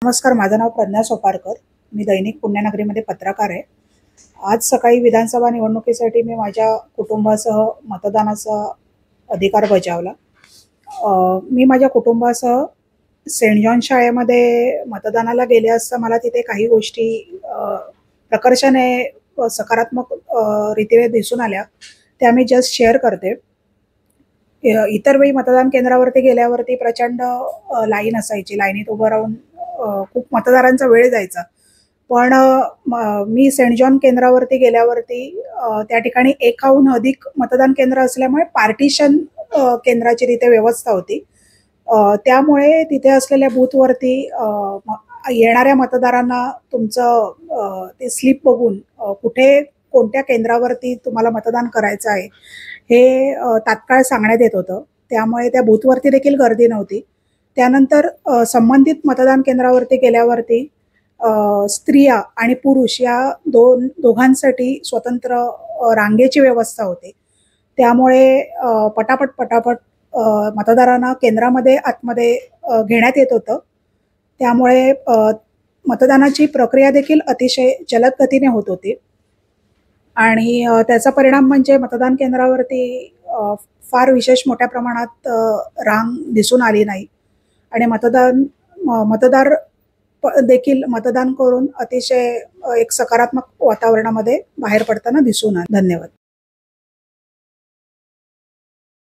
नमस्कार, माझं नाव प्रज्ञा सोपारकर. मी दैनिक पुण्यनगरीमध्ये पत्रकार आहे. आज सकाळी विधानसभा निवडणुकीसाठी मी माझ्या कुटुंबासह मतदानाचा अधिकार बजावला. मी माझ्या कुटुंबासह सेंट जॉन शाळेमध्ये मतदानाला गेले असता मला तिथे काही गोष्टी प्रकर्षाने सकारात्मक रीतीने दिसून आल्या. त्या मी जस्ट शेअर करते. इतर वेळी मतदान केंद्रावरती गेल्यावरती प्रचंड लाईन असायची. लाईनीत उभं राहून खूप मतदारांचा वेळ जायचा. पण मी सेंट जॉन केंद्रावरती गेल्यावरती त्या ठिकाणी एकाहून अधिक मतदान केंद्र असल्यामुळे पार्टिशन केंद्राची तिथे व्यवस्था होती. त्यामुळे तिथे असलेल्या बूथवरती येणाऱ्या मतदारांना तुमचं ते स्लिप बघून कुठे कोणत्या केंद्रावरती तुम्हाला मतदान करायचं आहे हे तात्काळ सांगण्यात येत होतं. त्यामुळे त्या बूथवरती देखील गर्दी नव्हती. त्यानंतर संबंधित मतदान केंद्रावरती गेल्यावरती स्त्रिया आणि पुरुष या दोघांसाठी स्वतंत्र रांगेची व्यवस्था होती. त्यामुळे पटापट मतदारांना केंद्रामध्ये आतमध्ये घेण्यात येत होतं. त्यामुळे मतदानाची प्रक्रिया देखील अतिशय जलद गतीने होत होती. आणि त्याचा परिणाम म्हणजे मतदान केंद्रावरती फार विशेष मोठ्या प्रमाणात रांग दिसून आली नाही आणि मतदार देखील मतदान करून अतिशय एक सकारात्मक वातावरणामध्ये बाहेर पडताना दिसून आले. धन्यवाद.